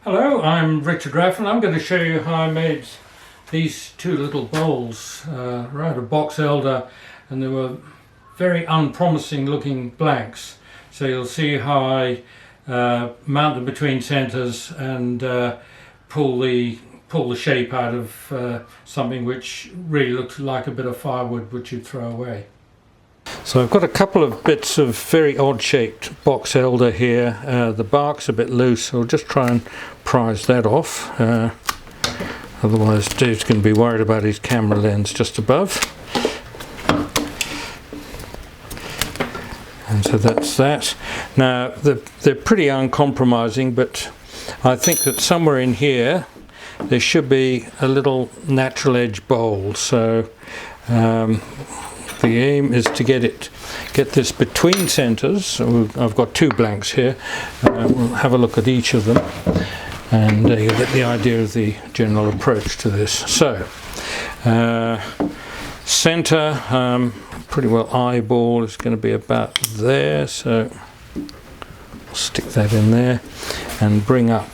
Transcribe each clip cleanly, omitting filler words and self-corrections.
Hello, I'm Richard Raffan. I'm going to show you how I made these two little bowls out of box elder, and they were very unpromising looking blanks. So you'll see how I mount them between centres and pull the shape out of something which really looks like a bit of firewood which you'd throw away. So I've got a couple of bits of very odd shaped box elder here. The bark's a bit loose, so I'll just try and prise that off. Otherwise Dave's going to be worried about his camera lens just above. And so that's that. Now they're pretty uncompromising, but I think that somewhere in here there should be a little natural edge bowl. So the aim is to get this between centres. So I've got two blanks here. We'll have a look at each of them, and you'll get the idea of the general approach to this. So centre, pretty well eyeball is going to be about there. So I'll stick that in there and bring up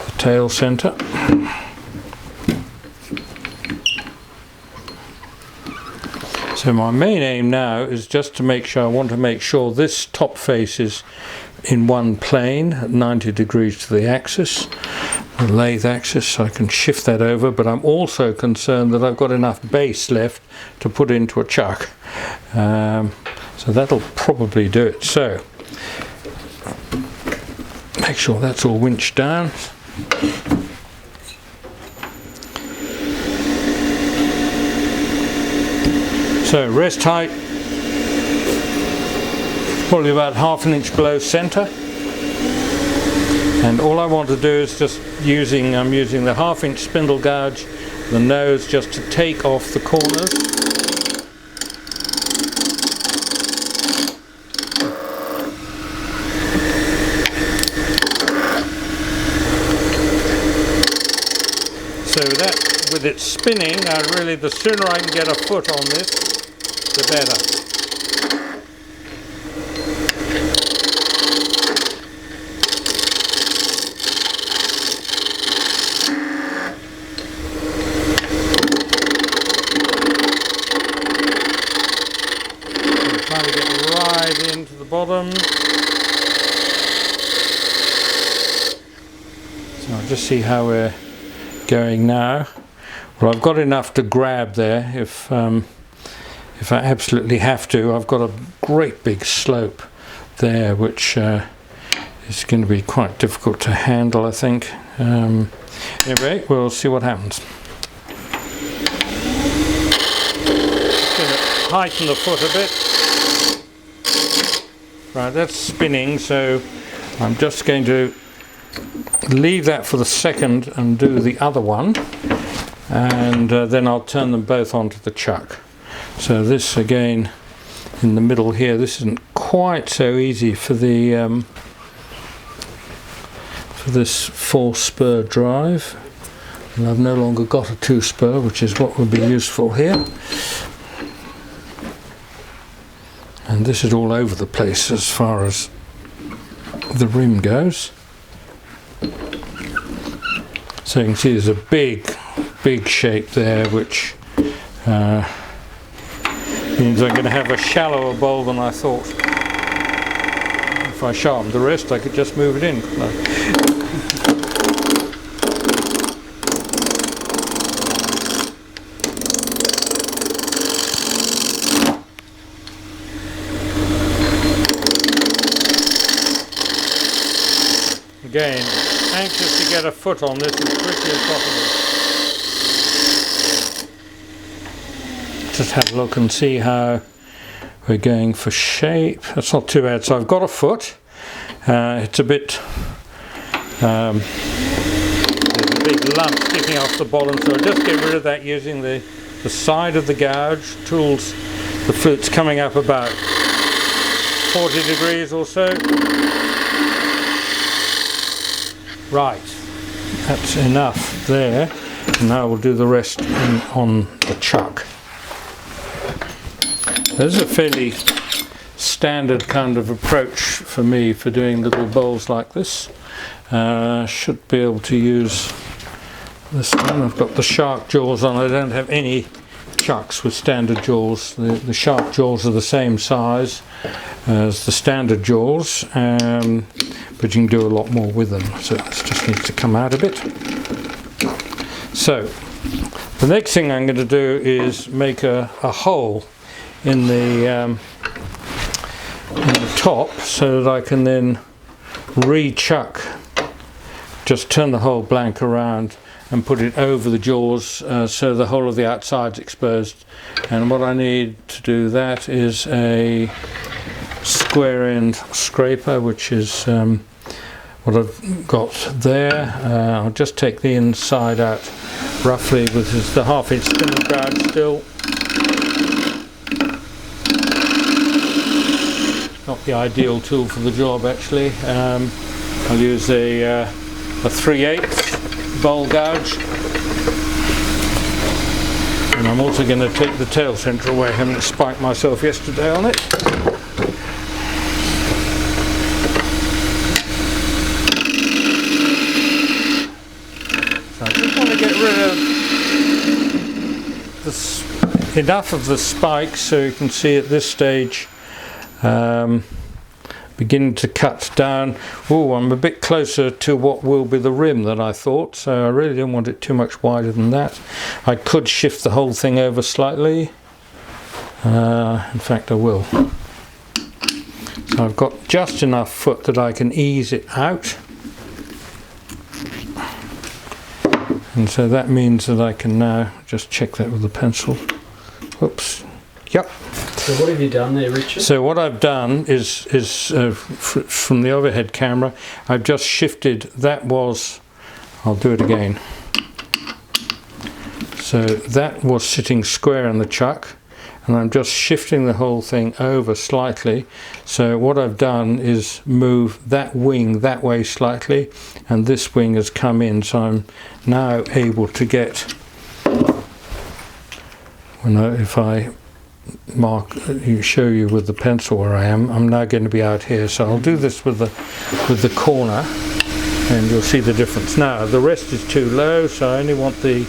the tail centre. So my main aim now is just to make sure, I want to make sure this top face is in one plane at 90 degrees to the axis, the lathe axis, so I can shift that over, but I'm also concerned that I've got enough base left to put into a chuck. So that'll probably do it. So make sure that's all winched down. So rest height, probably about ½ an inch below centre, and all I want to do is just I'm using the ½ inch spindle gouge, the nose, just to take off the corners. So that, with it spinning, the sooner I can get a foot on this, the better. I'm trying to get right into the bottom. So I'll just see how we're going now. Well, I've got enough to grab there if I absolutely have to. I've got a great big slope there which is going to be quite difficult to handle, I think. Anyway, we'll see what happens. Just going to heighten the foot a bit. Right, that's spinning, so I'm just going to leave that for the second and do the other one, and then I'll turn them both onto the chuck. So this again in the middle here, this isn't quite so easy for the for this 4-spur drive, and I've no longer got a 2-spur, which is what would be useful here. And this is all over the place as far as the rim goes. So you can see there's a big shape there, which means I'm going to have a shallower bowl than I thought. If I sharpened the wrist, I could just move it in, couldn't I? Again, anxious to get a foot on this as quickly as possible. Just have a look and see how we're going for shape. That's not too bad. So I've got a foot. It's a bit there's a big lump sticking off the bottom, so I'll just get rid of that using the side of the gouge. Tools, the foot's coming up about 40 degrees or so. Right, that's enough there. Now we'll do the rest on the chuck. There's a fairly standard kind of approach for me for doing little bowls like this. Should be able to use this one. I've got the shark jaws on. I don't have any chucks with standard jaws. The shark jaws are the same size as the standard jaws, but you can do a lot more with them. So this just needs to come out a bit. So the next thing I'm going to do is make a hole in the top so that I can then re-chuck, just turn the hole blank around and put it over the jaws so the whole of the outside's exposed. And what I need to do that is a square end scraper, which is what I've got there. I'll just take the inside out roughly with the 1/2 inch spindle guard still. Not the ideal tool for the job actually. I'll use a 3/8 bowl gouge, and I'm also going to take the tail centre away, having spiked myself yesterday on it. So I just want to get rid of enough of the spikes so you can see at this stage beginning to cut down. Oh, I'm a bit closer to what will be the rim than I thought, so I really don't want it too much wider than that. I could shift the whole thing over slightly. In fact I will. So I've got just enough foot that I can ease it out, and so that means that I can now just check that with the pencil. Whoops. Yep. So what have you done there, Richard? So what I've done is from the overhead camera, I've just shifted, I'll do it again. So that was sitting square in the chuck, and I'm just shifting the whole thing over slightly. So what I've done is move that wing that way slightly, and this wing has come in, so I'm now able to get, if I show you with the pencil where I am, I'm now going to be out here. So I'll do this with the corner, and you'll see the difference. Now the rest is too low, so I only want the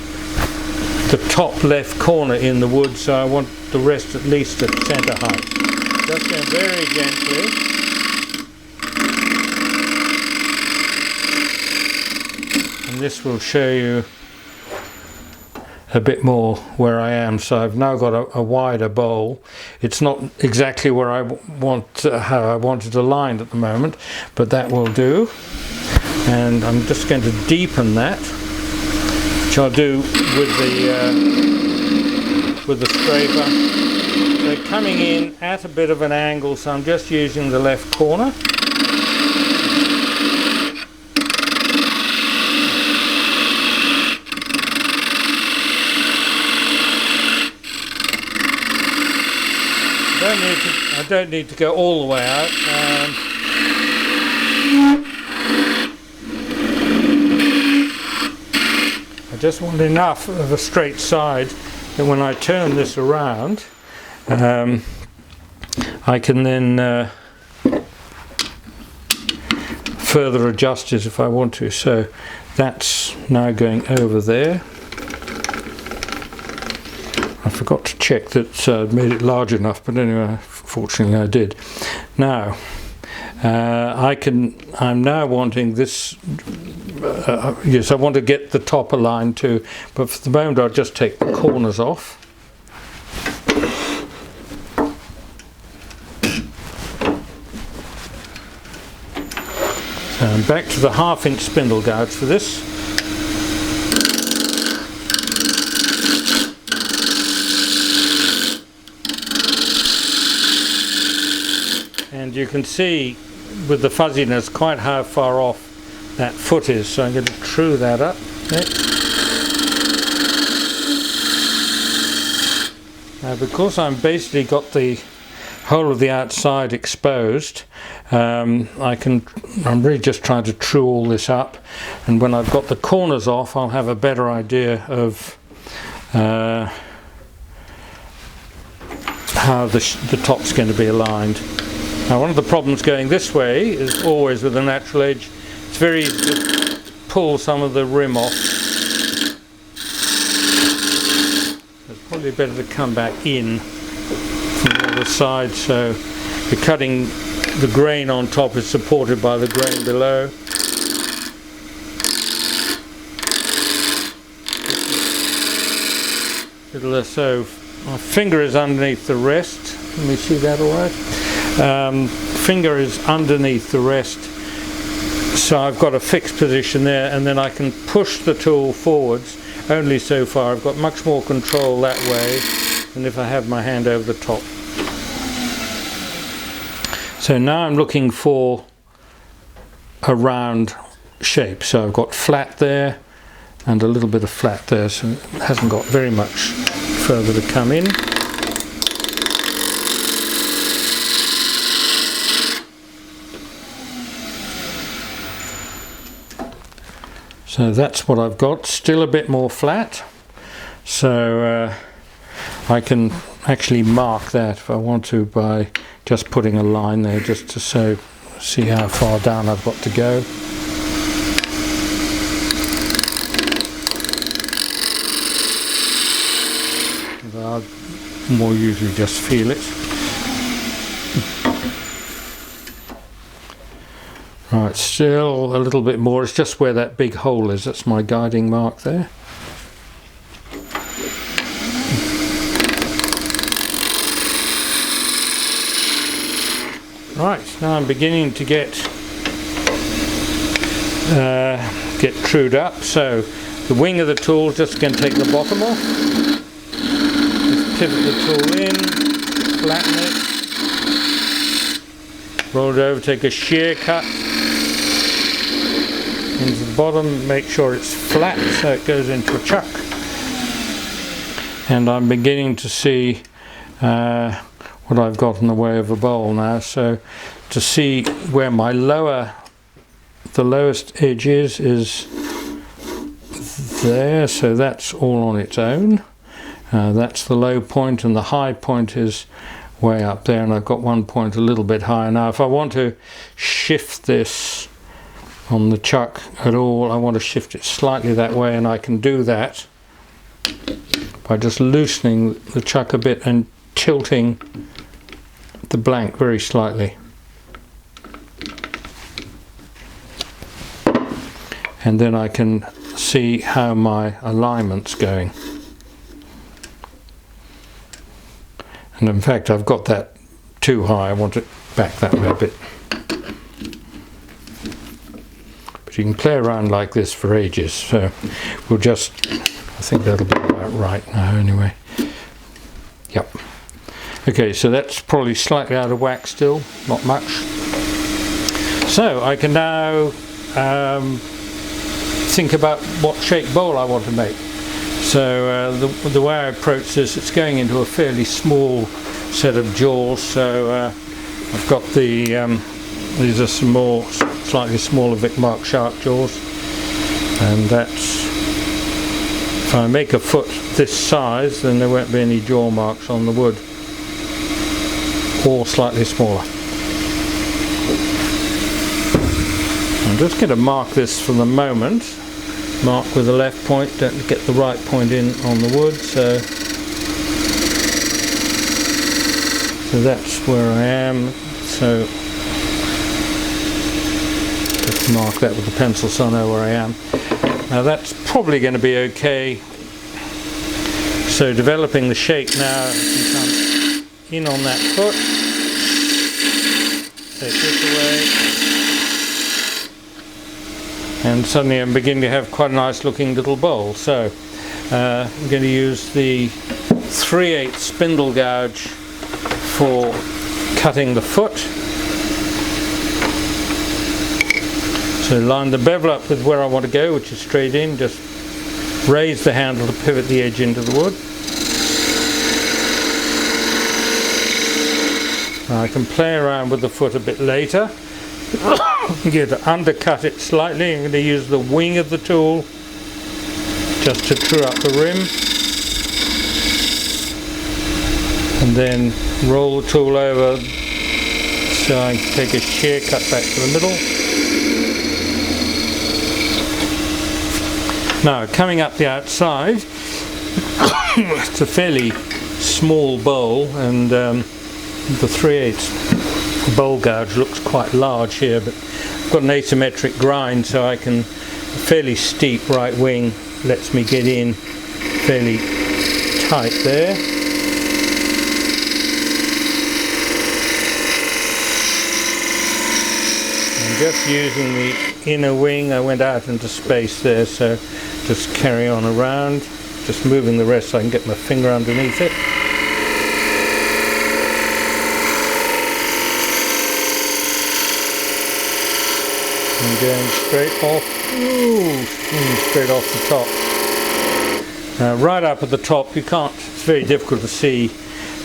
top left corner in the wood, so I want the rest at least at centre height. Just going very gently. And this will show you a bit more where I am. So I've now got a wider bowl. It's not exactly where I want, how I want it aligned at the moment, but that will do. And I'm just going to deepen that, which I'll do with the scraper. So coming in at a bit of an angle, so I'm just using the left corner. I don't need to go all the way out. I just want enough of a straight side that when I turn this around, I can then further adjust it if I want to. So that's now going over there. I forgot to check that I'd made it large enough, but anyway, fortunately I did. Now, I'm now wanting this, yes, I want to get the top aligned too, but for the moment I'll just take the corners off. So I'm back to the 1/2 inch spindle gouge for this. And you can see with the fuzziness quite how far off that foot is, so I'm going to true that up. Okay. Now because I'm basically got the whole of the outside exposed, I'm really just trying to true all this up, and when I've got the corners off I'll have a better idea of how the top's going to be aligned. Now one of the problems going this way is always with a natural edge, it's very easy to pull some of the rim off. It's probably better to come back in from the other side, so you're cutting the grain on top is supported by the grain below. So my finger is underneath the rest. Let me see that all right. Finger is underneath the rest, so I've got a fixed position there, and then I can push the tool forwards only so far. I've got much more control that way than if I have my hand over the top. So now I'm looking for a round shape. So I've got flat there and a little bit of flat there, so it hasn't got very much further to come in. So that's what I've got, still a bit more flat, so I can actually mark that if I want to by just putting a line there just to see how far down I've got to go. I'll more usually just feel it. Right, still a little bit more, it's just where that big hole is, that's my guiding mark there. Right, now I'm beginning to get trued up, so the wing of the tool, just going to take the bottom off, just pivot the tool in, flatten it, roll it over, take a shear cut into the bottom, make sure it's flat so it goes into a chuck. And I'm beginning to see what I've got in the way of a bowl now. So to see where my the lowest edge is there, so that's all on its own. That's the low point, and the high point is way up there, and I've got one point a little bit higher. Now if I want to shift this on the chuck at all, I want to shift it slightly that way, and I can do that by just loosening the chuck a bit and tilting the blank very slightly. And then I can see how my alignment's going. And in fact I've got that too high, I want it back that way a bit. But you can play around like this for ages, so we'll just, I think that'll be about right now anyway. Yep. Okay, so that's probably slightly out of whack still, not much. So I can now think about what shape bowl I want to make. So the way I approach this, it's going into a fairly small set of jaws. So I've got these are some more slightly smaller Vic Mark sharp jaws, and that's, if I make a foot this size, then there won't be any jaw marks on the wood, or slightly smaller. I'm just going to mark this for the moment. Mark with the left point, don't get the right point in on the wood, so that's where I am. So just mark that with the pencil so I know where I am. Now that's probably going to be okay. So developing the shape now, you come in on that foot, take this away, and suddenly I'm beginning to have quite a nice looking little bowl. So I'm going to use the 3/8 spindle gouge for cutting the foot. So line the bevel up with where I want to go, which is straight in, just raise the handle to pivot the edge into the wood. Now I can play around with the foot a bit later. I'm going to undercut it slightly. I'm going to use the wing of the tool just to true up the rim, and then roll the tool over So I take a shear cut back to the middle. Now coming up the outside, it's a fairly small bowl, and the 3/8 bowl gouge looks quite large here, but I've got an asymmetric grind, so I can, fairly steep right wing lets me get in fairly tight there. And just using the inner wing, I went out into space there, so just carry on around, just moving the rest so I can get my finger underneath it. And going straight off, straight off the top. Now right up at the top, you can't, it's very difficult to see,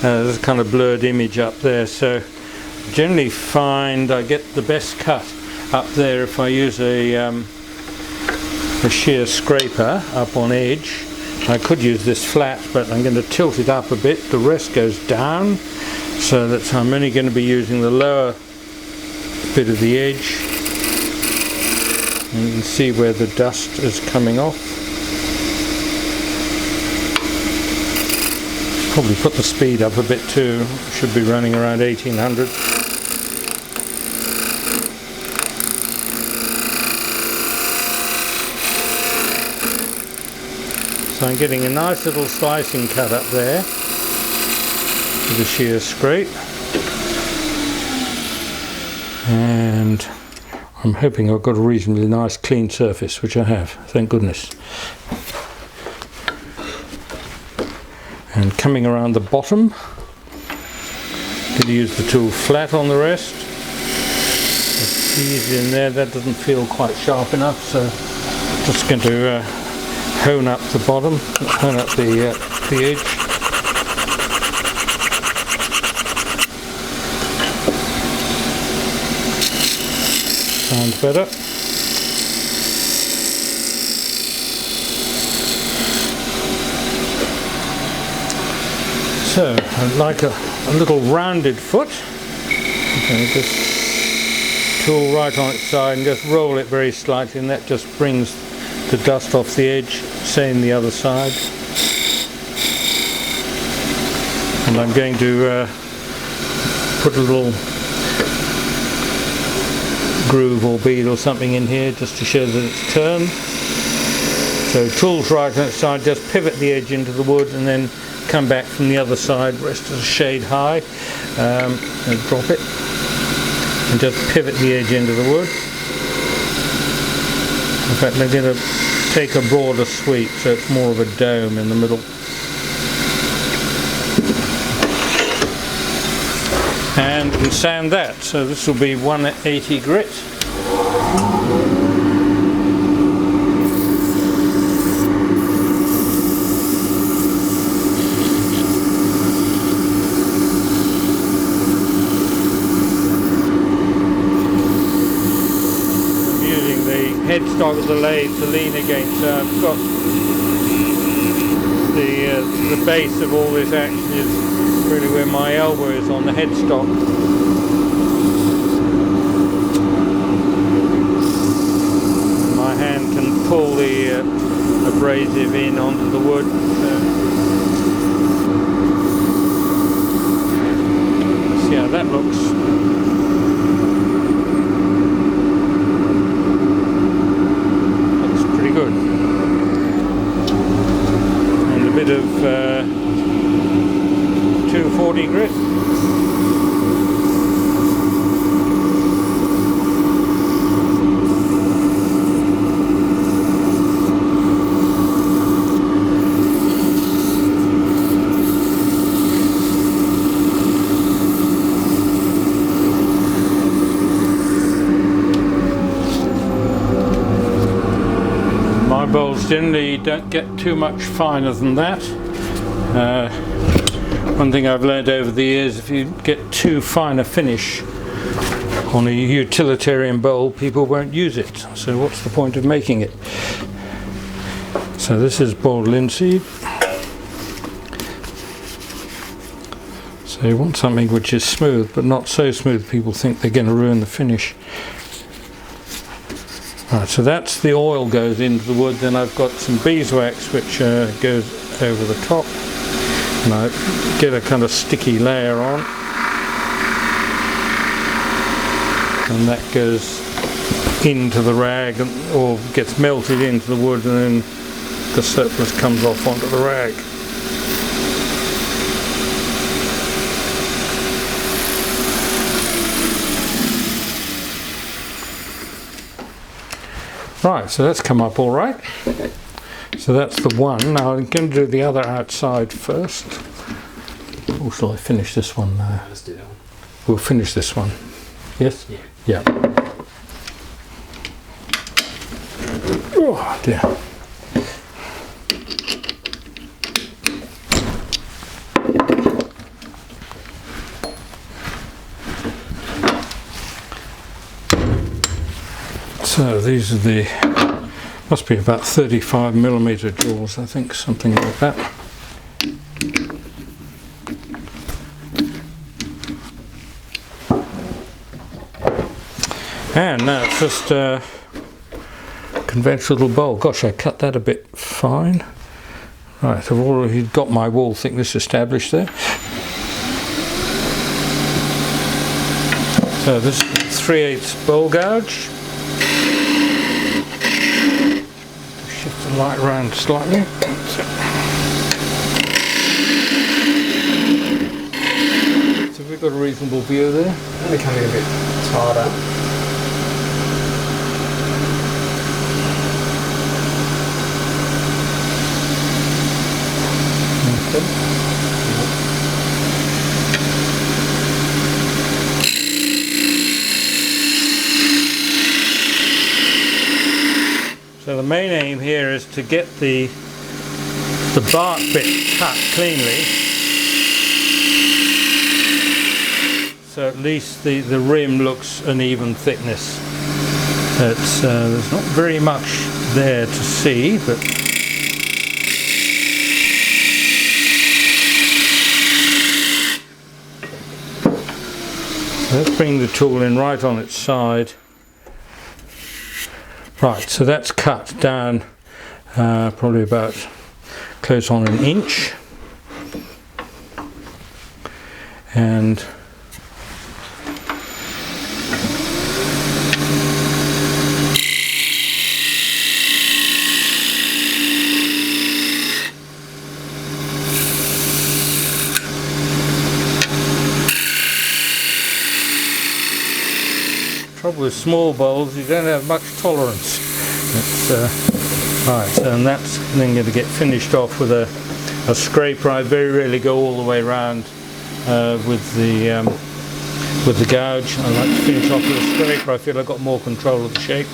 there's a kind of blurred image up there, so generally find I get the best cut up there if I use a shear scraper up on edge. I could use this flat, but I'm going to tilt it up a bit, the rest goes down, so that I'm only going to be using the lower bit of the edge. And you can see where the dust is coming off. Probably put the speed up a bit too, should be running around 1800. So I'm getting a nice little slicing cut up there with a shear scrape, and I'm hoping I've got a reasonably nice clean surface, which I have, thank goodness. And coming around the bottom, I'm going to use the tool flat on the rest. Ease in there, that doesn't feel quite sharp enough, so I'm just going to hone up the bottom, hone up the edge. Sounds better. So I'd like a little rounded foot. Okay, just tool right on its side and just roll it very slightly, and that just brings the dust off the edge. Same the other side. And I'm going to put a little groove or bead or something in here just to show that it's turned. So tools right on its side, just pivot the edge into the wood and then come back from the other side, rest is a shade high, and drop it and just pivot the edge into the wood. In fact, I'm going to take a broader sweep so it's more of a dome in the middle. And we can sand that, so this will be 180 grit. Headstock of the lathe to lean against, so I've got the base of all this action is really where my elbow is on the headstock. My hand can pull the abrasive in onto the wood. See how that looks. Good. And a bit of 240 grit. Bowls generally don't get too much finer than that. One thing I've learned over the years, if you get too fine a finish on a utilitarian bowl, people won't use it. So what's the point of making it? So this is boiled linseed. So you want something which is smooth, but not so smooth people think they're going to ruin the finish. Right, so that's the oil goes into the wood. Then I've got some beeswax which goes over the top, and I get a kind of sticky layer on, and that goes into the rag or gets melted into the wood, and then the surplus comes off onto the rag. Right, so that's come up all right. So that's the one. Now I'm going to do the other outside first. Or shall I finish this one now? Let's do that one. We'll finish this one. Yes? Yeah. Yeah. Oh dear. So these are the, must be about 35mm jaws, I think, something like that. And now it's just a conventional little bowl. Gosh, I cut that a bit fine. Right, I've already got my wall thickness established there. So this is 3/8 bowl gouge. Shift the light around slightly. So we've got a reasonable view there. They're becoming a bit tighter. So the main aim here is to get the bark bit cut cleanly, so at least the rim looks an even thickness. There's not very much there to see, but let's bring the tool in right on its side. Right, so that's cut down probably about close on 1 inch, and trouble with small bowls, you don't have much tolerance. Right, and that's then going to get finished off with a scraper. I very rarely go all the way around with the gouge. I like to finish off with a scraper. I feel I've got more control of the shape.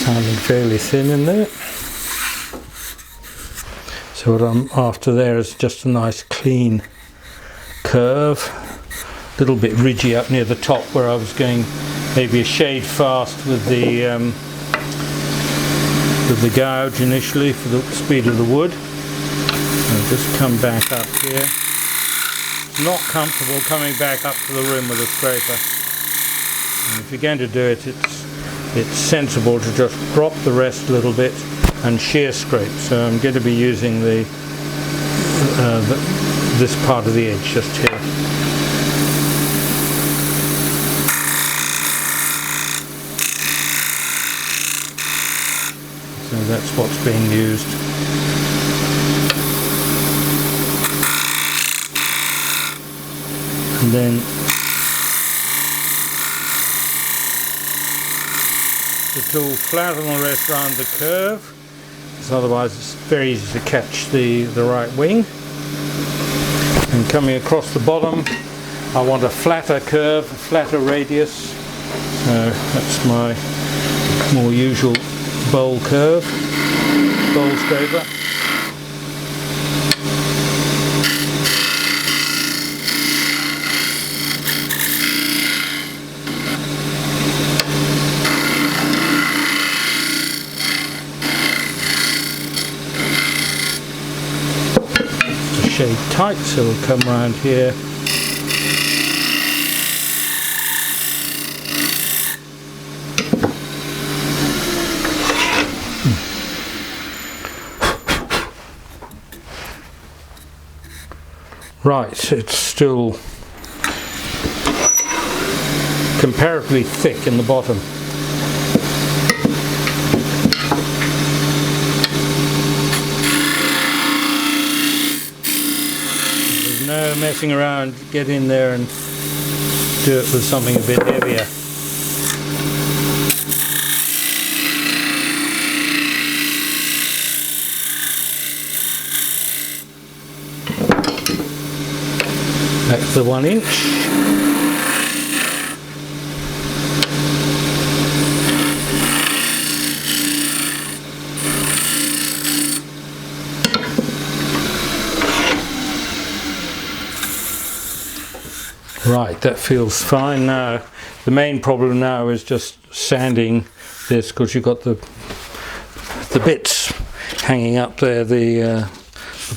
Sounding fairly thin in there. So what I'm after there is just a nice clean curve, a little bit ridgy up near the top where I was going maybe a shade fast with the gouge initially for the speed of the wood. I'll just come back up here. It's not comfortable coming back up to the rim with a scraper. And if you're going to do it, it's sensible to just drop the rest a little bit and shear scrape. So I'm going to be using this part of the edge just here. So that's what's being used. And then the tool flat on the rest around the curve, because otherwise it's very easy to catch the right wing. And coming across the bottom, I want a flatter curve, a flatter radius. So that's my more usual bowl curve. bowl scraper. Just a shade tight, so we'll come around here. Right, it's still comparatively thick in the bottom. There's no messing around, get in there and do it with something a bit heavier. That's the 1 inch. Right, that feels fine now. The main problem now is just sanding this, because you've got the bits hanging up there, the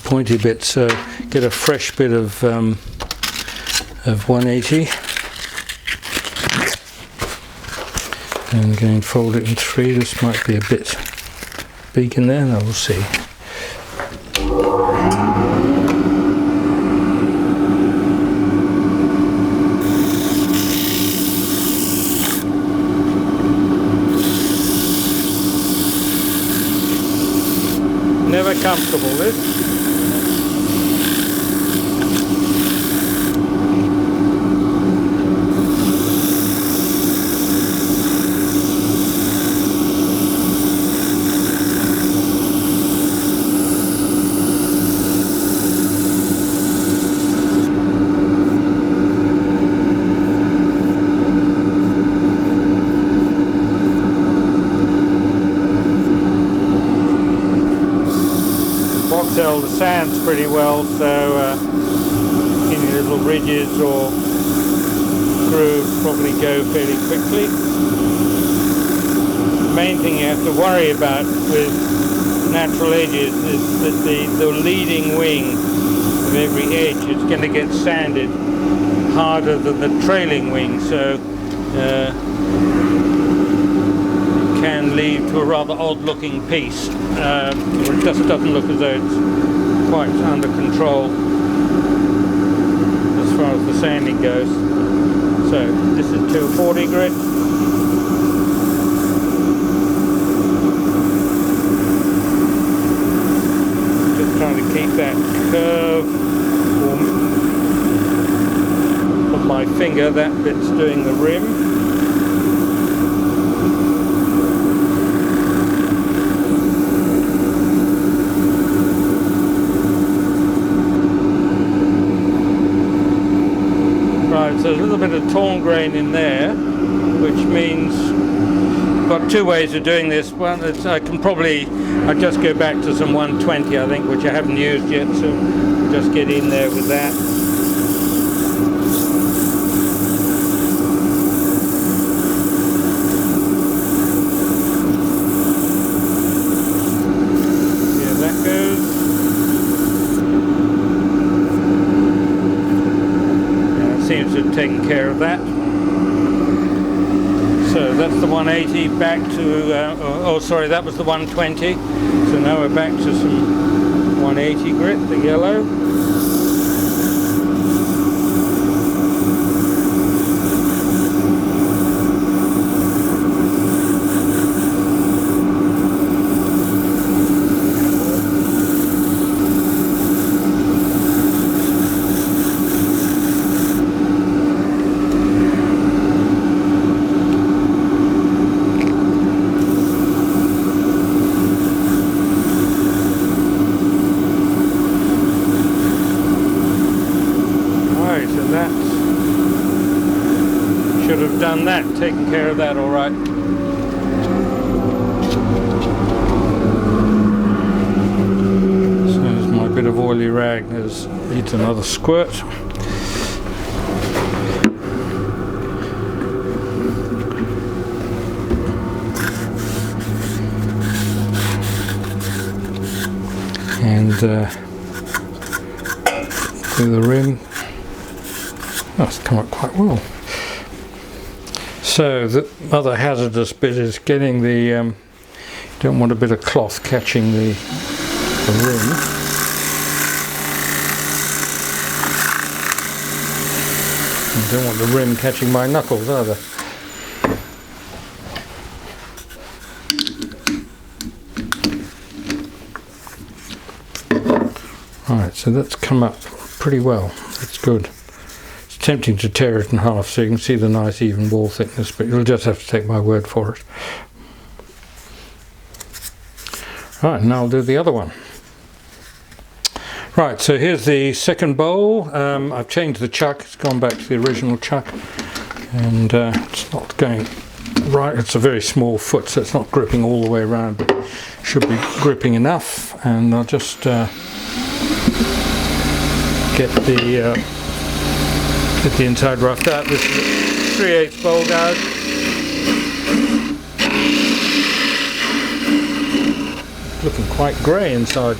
pointy bits. So get a fresh bit of 180, and again fold it in 3. This might be a bit big in there, no, we'll see. Never comfortable, this. The sands pretty well, so any little ridges or grooves probably go fairly quickly. The main thing you have to worry about with natural edges is that the leading wing of every edge is going to get sanded harder than the trailing wing, so it can lead to a rather odd looking piece. It just doesn't look as though it's quite under control as far as the sanding goes. So this is 240 grit. Just trying to keep that curve of my finger. That bit's doing the rim. So there's a little bit of torn grain in there, which means I've got 2 ways of doing this. One, I'll just go back to some 120, I think, which I haven't used yet, so just get in there with that. Yeah, that goes. Seems to have taken care of that. So that's the 180 back to, oh sorry, that was the 120. So now we're back to some 180 grit, the yellow. Should have done that, taken care of that all right. bit of oily rag needs another squirt. And through the rim. That's come up quite well. So the other hazardous bit is getting the don't want a bit of cloth catching the rim. I don't want the rim catching my knuckles either. Right, so that's come up pretty well. That's good. It's tempting to tear it in half so you can see the nice even wall thickness, but you'll just have to take my word for it. Right, now I'll do the other one. Right, so here's the second bowl. I've changed the chuck, it's gone back to the original chuck, and it's not going right. It's a very small foot, so it's not gripping all the way around, but should be gripping enough. And I'll just get the inside roughed out. This is a 3/8 bowl gouge. It's looking quite grey inside.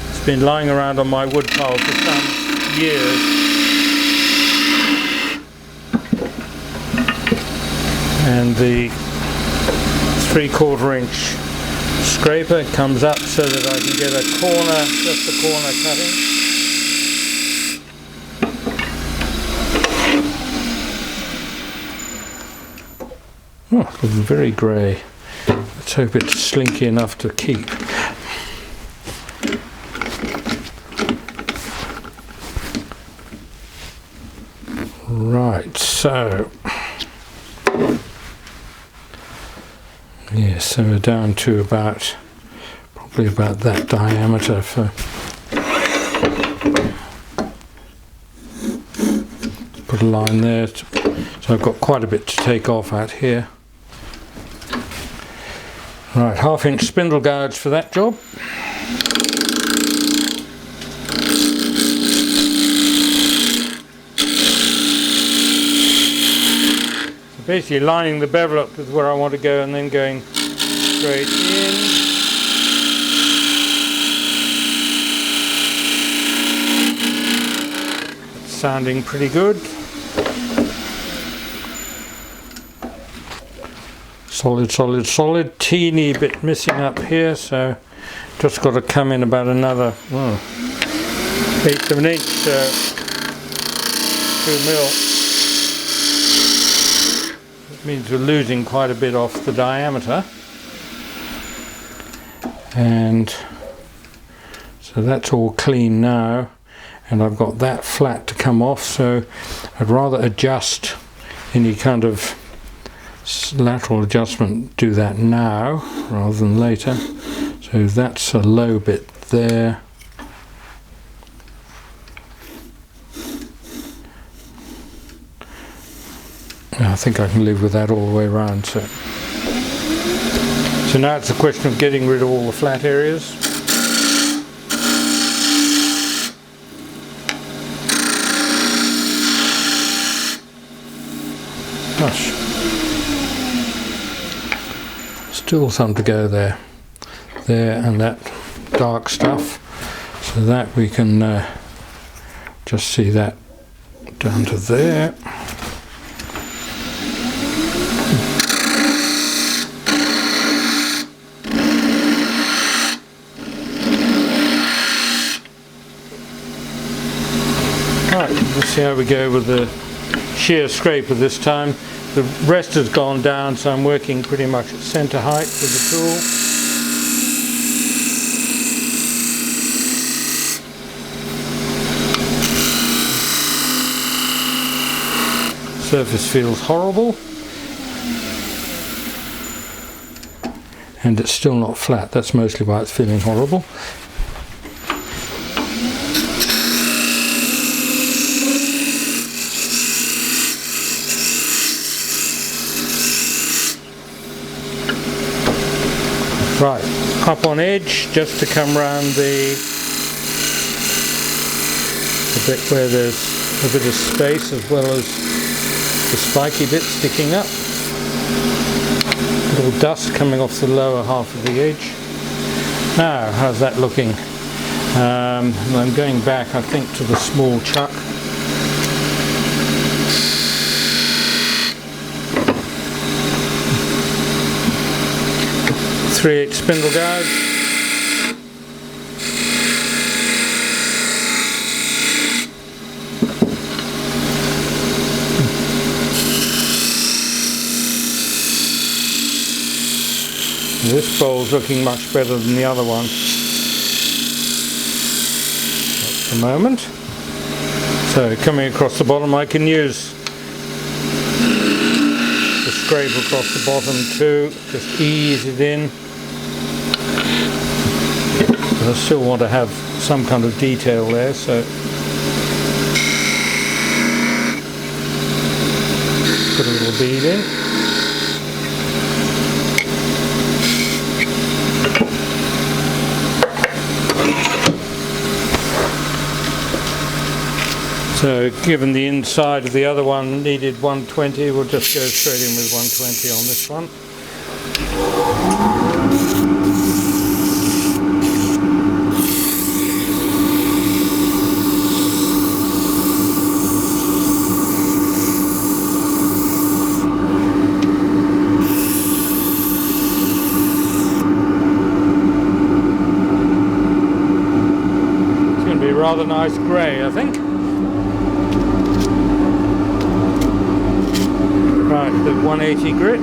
It's been lying around on my wood pile for some years. And the 3/4 inch scraper comes up so that I can get a corner, just a corner cutting. Oh, it's looking very grey. Let's hope it's slinky enough to keep. Right, so yeah, so we're down to probably about that diameter for put a line there. So I've got quite a bit to take off out here. Right, 1/2 inch spindle gouge for that job. Basically lining the bevel up with where I want to go and then going straight in. It's sounding pretty good. Solid, solid, solid. Teeny bit missing up here, so just got to come in about another 1/8 of an inch, 2 mil. Means we're losing quite a bit off the diameter, and so that's all clean now, and I've got that flat to come off, so I'd rather adjust any kind of lateral adjustment, do that now rather than later. So that's a low bit there. I think I can live with that all the way around. So now it's a question of getting rid of all the flat areas. Gosh, still some to go there, and that dark stuff. So that we can just see that down to there. Let's see how we go with the shear scraper this time. The rest has gone down, so I'm working pretty much at center height with the tool. Surface feels horrible, and it's still not flat. That's mostly why it's feeling horrible. Right, up on edge just to come round the bit where there's a bit of space as well as the spiky bit sticking up. A little dust coming off the lower half of the edge. Now, how's that looking? I'm going back, I think, to the small chuck. .3/8 spindle gouge. This bowl's looking much better than the other one at the moment. So coming across the bottom, I can use the scrape across the bottom too, just ease it in. But I still want to have some kind of detail there, so put a little bead in. So given the inside of the other one needed 120, we'll just go straight in with 120 on this one. It's going to be a rather nice grey, I think. Right, the 180 grit.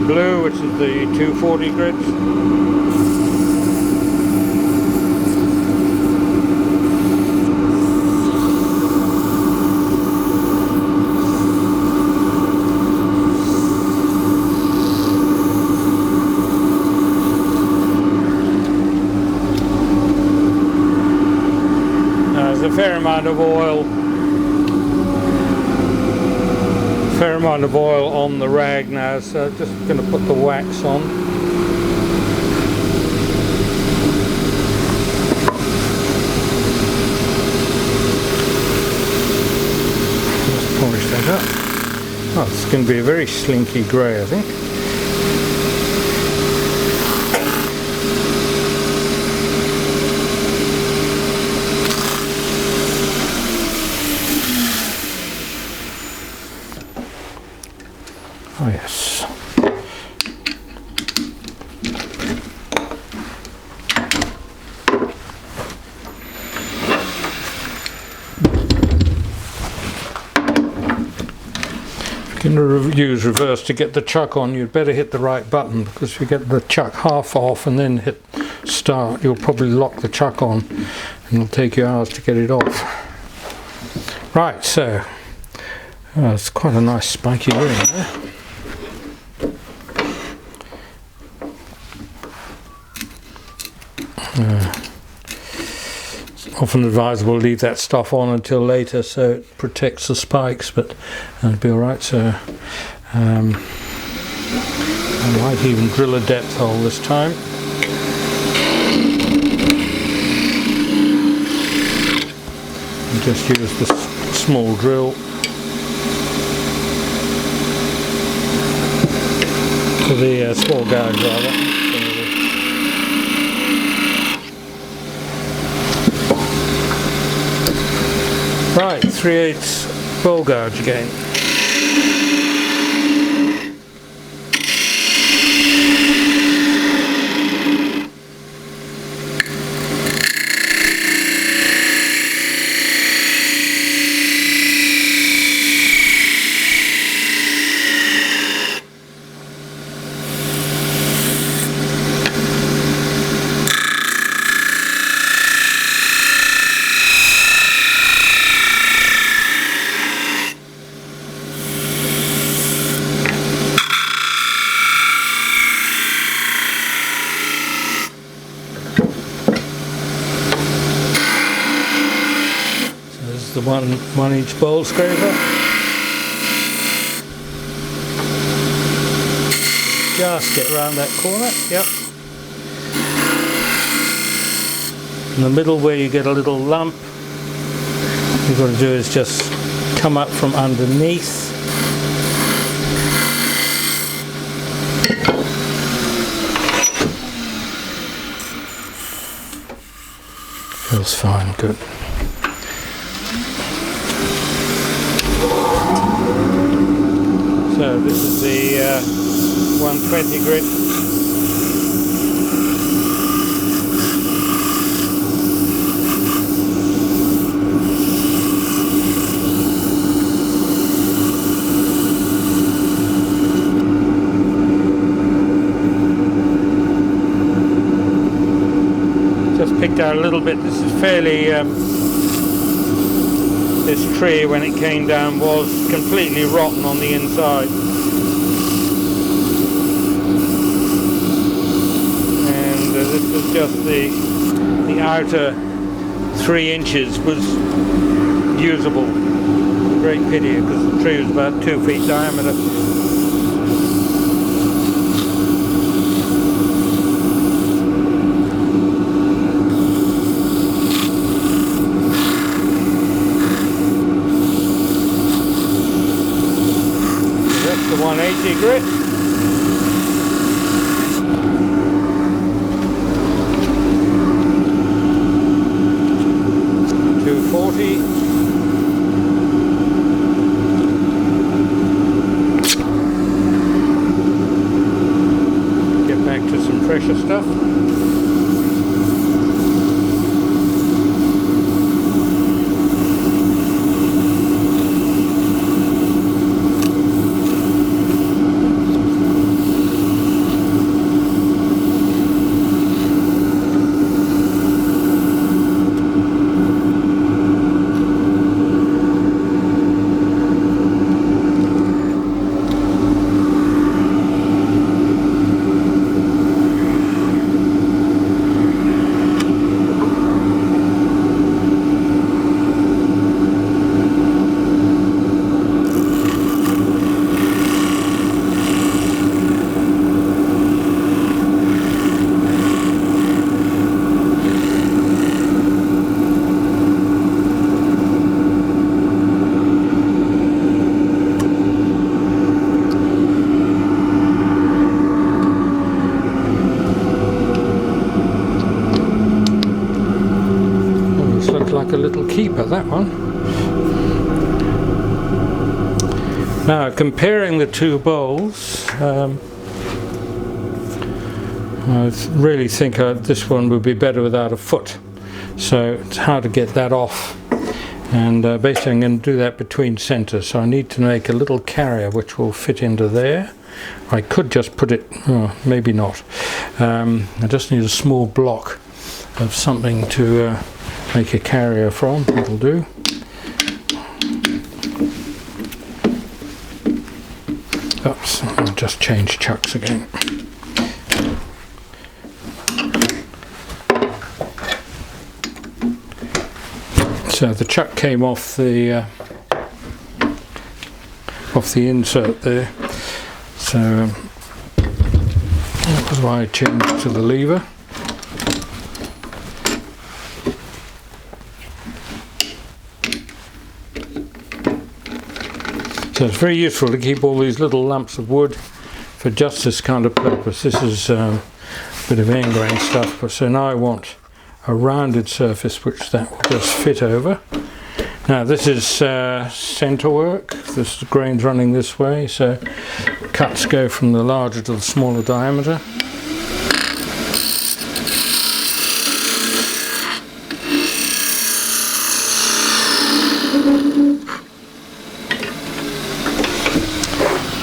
Blue, which is the 240 grit. There's a fair amount of oil. Fair amount of oil on the rag now, so just going to put the wax on. Just polish that up. Oh, it's going to be a very slinky grey, I think. Oh yes. If you're going to use reverse to get the chuck on, you'd better hit the right button, because if you get the chuck half off and then hit start, you'll probably lock the chuck on and it'll take you hours to get it off. Right, so it's quite a nice spiky ring there. It's often advisable to leave that stuff on until later so it protects the spikes, but it'll be alright. So I might even drill a depth hole this time. And just use the small drill for the small gouge rather. Right, 3/8 bowl gouge again. is the 1-inch bowl scraper. Just get around that corner, yep. In the middle where you get a little lump, what you've got to do is just come up from underneath. Feels fine, good. So this is the 120 grit. Just picked out a little bit. This is fairly this tree when it came down was completely rotten on the inside. This was just the outer 3 inches was usable. Great pity because the tree was about 2 feet diameter. So that's the 180 grit. 240. Get back to some fresher stuff. Like a little keeper, that one. Now comparing the two bowls, I really think this one would be better without a foot, so it's hard to get that off, and basically I'm going to do that between centres, so I need to make a little carrier which will fit into there. I could just put it, maybe not. I just need a small block of something to make a carrier from. That'll do. Oops, I'll just change chucks again. So the chuck came off the insert there, so that was why I changed to the lever. So it's very useful to keep all these little lumps of wood for just this kind of purpose. This is a bit of end grain stuff, but so now I want a rounded surface which that will just fit over. Now this is centre work. This grain's running this way, so cuts go from the larger to the smaller diameter.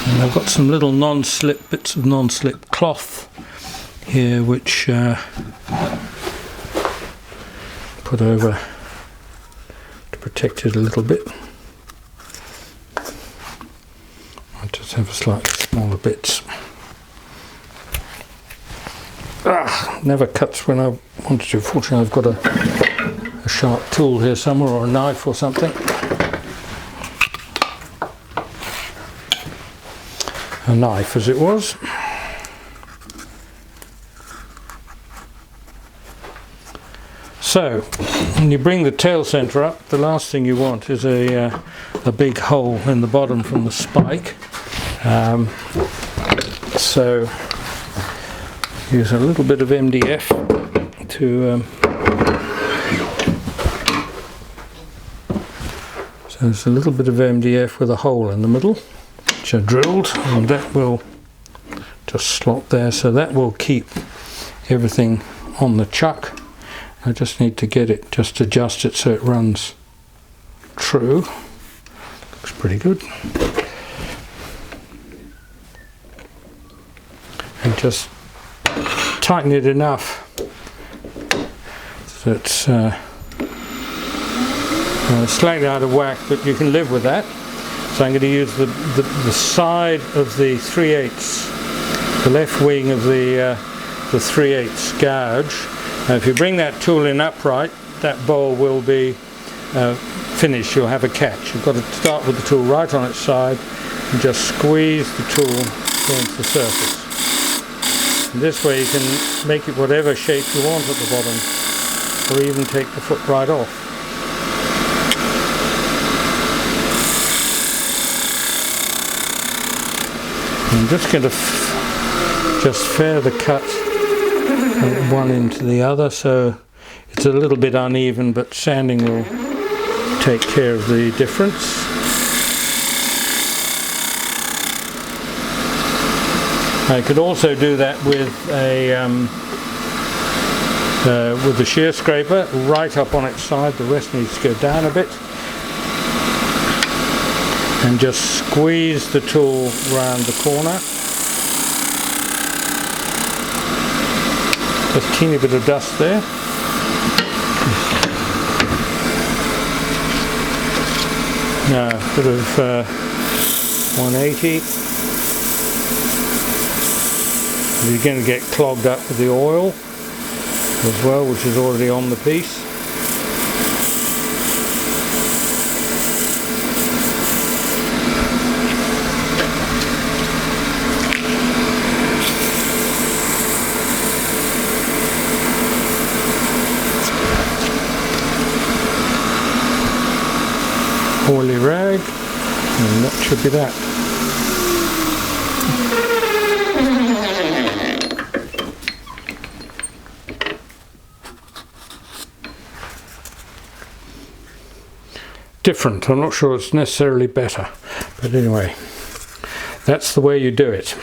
And I've got some little non-slip bits of non-slip cloth here which put over to protect it a little bit. I just have a slightly smaller bits. Never cuts when I wanted to. Fortunately I've got a sharp tool here somewhere, or a knife or something. A knife as it was. So, when you bring the tail centre up, the last thing you want is a big hole in the bottom from the spike. So, use a little bit of MDF to so there's a little bit of MDF with a hole in the middle, which I drilled, and that will just slot there, so that will keep everything on the chuck. I just need to get it, just adjust it so it runs true. Looks pretty good. And just tighten it enough so it's slightly out of whack, but you can live with that. So I'm going to use the side of the 3/8, the left wing of the 3/8 gouge. Now if you bring that tool in upright, that bowl will be finished. You'll have a catch. You've got to start with the tool right on its side and just squeeze the tool against the surface. And this way you can make it whatever shape you want at the bottom, or even take the foot right off. I'm just going to just fair the cut one into the other, so it's a little bit uneven, but sanding will take care of the difference. I could also do that with the shear scraper right up on its side. The rest needs to go down a bit, and just squeeze the tool round the corner. Just a teeny bit of dust there. Now a bit of 180. You're going to get clogged up with the oil as well, which is already on the piece. Oily rag, and that should be that. Different, I'm not sure it's necessarily better, but anyway, that's the way you do it.